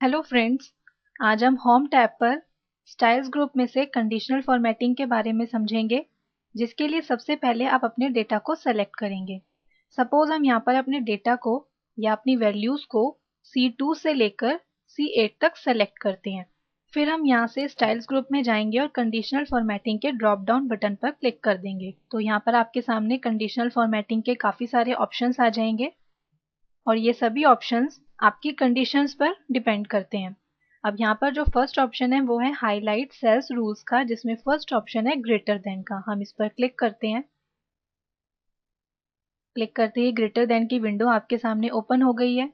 Hello friends, आज हम home tab पर स्टाइल्स ग्रुप में से कंडीशनल फॉर्मेटिंग के बारे में समझेंगे, जिसके लिए सबसे पहले आप अपने डेटा को सेलेक्ट करेंगे। सपोज हम यहाँ पर अपने डेटा को या अपनी वैल्यूज़ को C2 से लेकर C8 तक सेलेक्ट करते हैं। फिर हम यहाँ से स्टाइल्स ग्रुप में जाएंगे और कंडीशनल फॉर्मेटिंग के ड्रॉप डाउन बटन पर क्लिक कर देंगे। तो यहाँ पर आपके सामने कंडीशनल फॉर्मेटिंग के काफ़ी सारे ऑप्शंस आ जाएंगे और ये सभी ऑप्शंस आपकी कंडीशंस पर डिपेंड करते हैं। अब यहाँ पर जो फर्स्ट ऑप्शन है वो है हाईलाइट सेल्स रूल्स का, जिसमें फर्स्ट ऑप्शन है ग्रेटर देन का। हम इस पर क्लिक करते हैं। क्लिक करते ही ग्रेटर देन की विंडो आपके सामने ओपन हो गई है।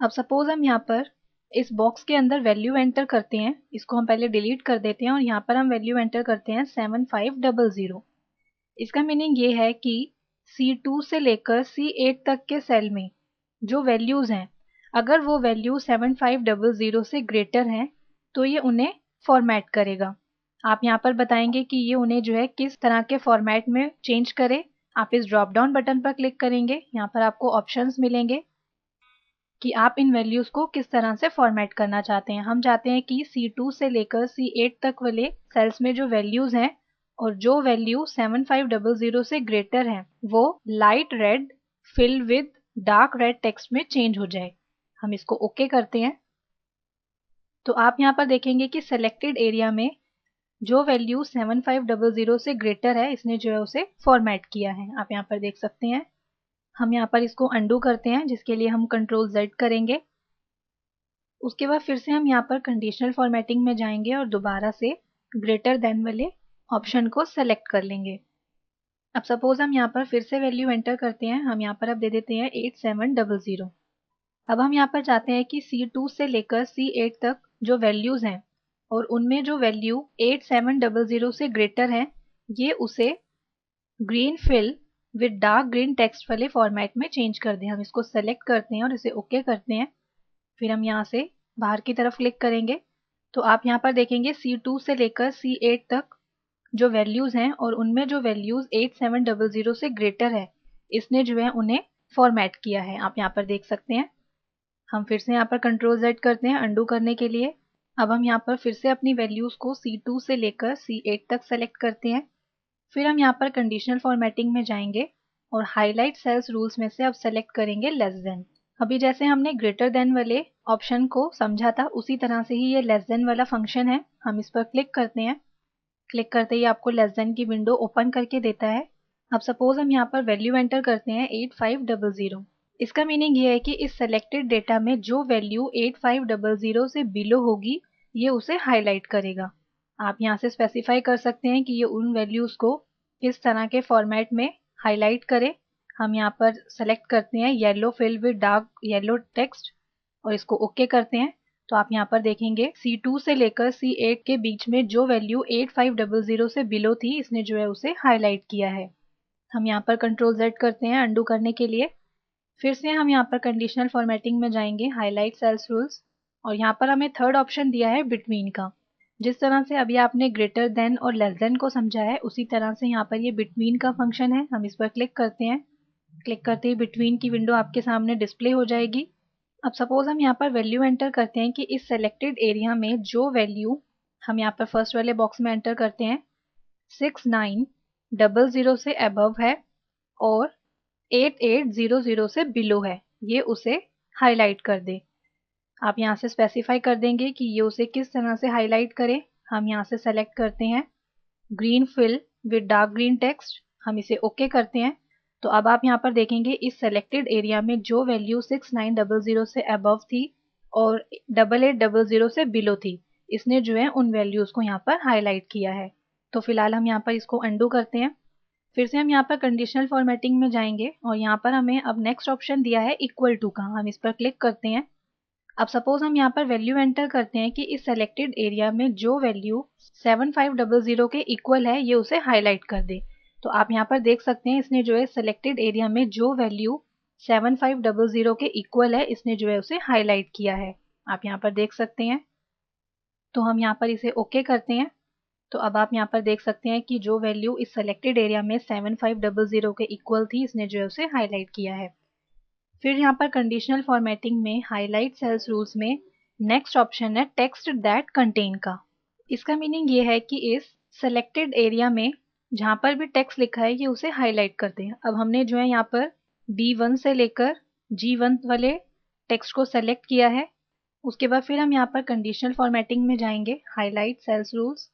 अब सपोज हम यहाँ पर इस बॉक्स के अंदर वैल्यू एंटर करते हैं। इसको हम पहले डिलीट कर देते हैं और यहाँ पर हम वैल्यू एंटर करते हैं 7500। इसका मीनिंग ये है कि C2 से लेकर C8 तक के सेल में जो वैल्यूज़ हैं, अगर वो वैल्यू 7500 से ग्रेटर हैं तो ये उन्हें फॉर्मेट करेगा। आप यहाँ पर बताएंगे कि ये उन्हें जो है किस तरह के फॉर्मेट में चेंज करे। आप इस ड्रॉप डाउन बटन पर क्लिक करेंगे। यहाँ पर आपको ऑप्शंस मिलेंगे कि आप इन वैल्यूज़ को किस तरह से फॉर्मेट करना चाहते हैं। हम चाहते हैं कि C2 से लेकर C8 तक वाले सेल्स में जो वैल्यूज़ हैं और जो वैल्यू 7500 से ग्रेटर हैं वो light red fill with dark red text में चेंज हो जाए। हम इसको ओके करते हैं। तो आप यहाँ पर देखेंगे कि सेलेक्टेड एरिया में जो वैल्यू 7500 से ग्रेटर है, इसने जो है उसे फॉर्मेट किया है। आप यहाँ पर देख सकते हैं। हम यहाँ पर इसको अंडू करते हैं, जिसके लिए हम कंट्रोल Z करेंगे। उसके बाद फिर से हम यहाँ पर कंडीशनल फॉर्मेटिंग में जाएंगे और दोबारा से ग्रेटर देन वाले ऑप्शन को सेलेक्ट कर लेंगे। अब सपोज हम यहाँ पर फिर से वैल्यू एंटर करते हैं। हम यहाँ पर अब दे देते हैं 8700। अब हम यहाँ पर चाहते हैं कि C2 से लेकर C8 तक जो वैल्यूज़ हैं और उनमें जो वैल्यू 8700 से ग्रेटर है, ये उसे green fill with dark green text वाले फॉर्मेट में चेंज कर दें। हम इसको सेलेक्ट करते हैं और इसे ओके करते हैं। फिर हम यहाँ से बाहर की तरफ क्लिक करेंगे तो आप यहाँ पर देखेंगे C2 से लेकर C8 तक जो वैल्यूज़ हैं और उनमें जो वैल्यूज़ 8700 से ग्रेटर है, इसने जो है उन्हें फॉर्मेट किया है। आप यहाँ पर देख सकते हैं। हम फिर से यहाँ पर कंट्रोल Z करते हैं अंडू करने के लिए। अब हम यहाँ पर फिर से अपनी वैल्यूज़ को C2 से लेकर C8 तक सेलेक्ट करते हैं। फिर हम यहाँ पर कंडीशनल फॉर्मेटिंग में जाएंगे और हाईलाइट सेल्स रूल्स में से अब सेलेक्ट करेंगे लेस देन। अभी जैसे हमने ग्रेटर देन वाले ऑप्शन को समझा था, उसी तरह से ही ये लेस देन वाला फंक्शन है। हम इस पर क्लिक करते हैं। क्लिक करते ही आपको लेस देन की विंडो ओपन करके देता है। अब सपोज हम यहाँ पर वैल्यू एंटर करते हैं 8500। इसका मीनिंग ये है कि इस सेलेक्टेड डेटा में जो वैल्यू 8500 से बिलो होगी, ये उसे हाईलाइट करेगा। आप यहाँ से स्पेसिफाई कर सकते हैं कि ये उन वैल्यूज़ को किस तरह के फॉर्मेट में हाईलाइट करे। हम यहाँ पर सेलेक्ट करते हैं yellow fill with dark yellow text और इसको ओके करते हैं। तो आप यहाँ पर देखेंगे C2 से लेकर C8 के बीच में जो वैल्यू 8500 से बिलो थी, इसने जो है उसे हाईलाइट किया है। हम यहाँ पर कंट्रोल Z करते हैं अंडू करने के लिए। फिर से हम यहाँ पर कंडीशनल फॉर्मेटिंग में जाएंगे, हाईलाइट सेल्स रूल्स, और यहाँ पर हमें थर्ड ऑप्शन दिया है बिटवीन का। जिस तरह से अभी आपने ग्रेटर देन और लेस देन को समझा है, उसी तरह से यहाँ पर ये बिटवीन का फंक्शन है। हम इस पर क्लिक करते हैं। क्लिक करते ही बिटवीन की विंडो आपके सामने डिस्प्ले हो जाएगी। अब सपोज हम यहाँ पर वैल्यू एंटर करते हैं कि इस सेलेक्टेड एरिया में जो वैल्यू हम यहाँ पर फर्स्ट वाले बॉक्स में एंटर करते हैं 6900 से अबव है और 8800 से बिलो है, ये उसे हाईलाइट कर दे। आप यहाँ से स्पेसिफाई कर देंगे कि ये उसे किस तरह से हाईलाइट करे। हम यहाँ से सेलेक्ट करते हैं green fill with dark green text. हम इसे ओके करते हैं। तो अब आप यहाँ पर देखेंगे इस सेलेक्टेड एरिया में जो वैल्यू 6900 से अबव थी और 8800 से बिलो थी, इसने जो है उन वैल्यूज़ को यहाँ पर हाईलाइट किया है। तो फिलहाल हम यहाँ पर इसको अंडू करते हैं। फिर से हम यहाँ पर कंडीशनल फॉर्मेटिंग में जाएंगे और यहाँ पर हमें अब नेक्स्ट ऑप्शन दिया है इक्वल टू का। हम इस पर क्लिक करते हैं। अब सपोज हम यहाँ पर वैल्यू एंटर करते हैं कि इस सेलेक्टेड एरिया में जो वैल्यू 7500 के इक्वल है, ये उसे हाईलाइट कर दे। तो आप यहाँ पर देख सकते हैं इसने जो है सेलेक्टेड एरिया में जो वैल्यू 7500 के इक्वल है, इसने जो है उसे हाईलाइट किया है। आप यहाँ पर देख सकते हैं। तो हम यहाँ पर इसे ओके करते हैं। तो अब आप यहाँ पर देख सकते हैं कि जो वैल्यू इस सेलेक्टेड एरिया में 7500 के इक्वल थी, इसने जो है उसे हाईलाइट किया है। फिर यहाँ पर कंडीशनल फॉर्मेटिंग में हाईलाइट सेल्स रूल्स में नेक्स्ट ऑप्शन है टेक्स्ट दैट कंटेन का। इसका मीनिंग ये है कि इस सेलेक्टेड एरिया में जहाँ पर भी टेक्स्ट लिखा है ये उसे हाईलाइट करते हैं। अब हमने जो है यहाँ पर B1 से लेकर G1 वाले टेक्स्ट को सेलेक्ट किया है। उसके बाद फिर हम यहाँ पर कंडीशनल फॉर्मेटिंग में जाएंगे, हाईलाइट सेल्स रूल्स,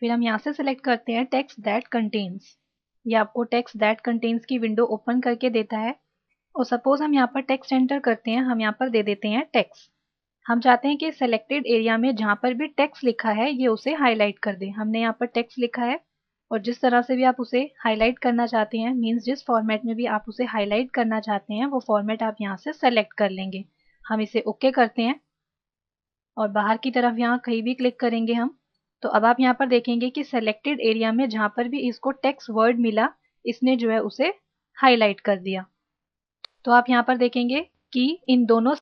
फिर हम यहाँ से सेलेक्ट करते हैं टेक्स्ट दैट कंटेन्स। ये आपको टेक्स्ट दैट कंटेन्स की विंडो ओपन करके देता है। और सपोज हम यहाँ पर टेक्स्ट एंटर करते हैं, हम यहाँ पर दे देते हैं टेक्स्ट। हम चाहते हैं कि सेलेक्टेड एरिया में जहाँ पर भी टेक्स्ट लिखा है ये उसे हाईलाइट कर दें। हमने यहाँ पर टेक्स्ट लिखा है और जिस तरह से भी आप उसे हाईलाइट करना चाहते हैं, मीन्स जिस फॉर्मेट में भी आप उसे हाईलाइट करना चाहते हैं वो फॉर्मेट आप यहाँ से सेलेक्ट कर लेंगे। हम इसे ओके करते हैं और बाहर की तरफ यहाँ कहीं भी क्लिक करेंगे हम, तो अब आप यहाँ पर देखेंगे कि सेलेक्टेड एरिया में जहाँ पर भी इसको टेक्स्ट वर्ड मिला इसने जो है उसे हाईलाइट कर दिया। तो आप यहाँ पर देखेंगे कि इन दोनों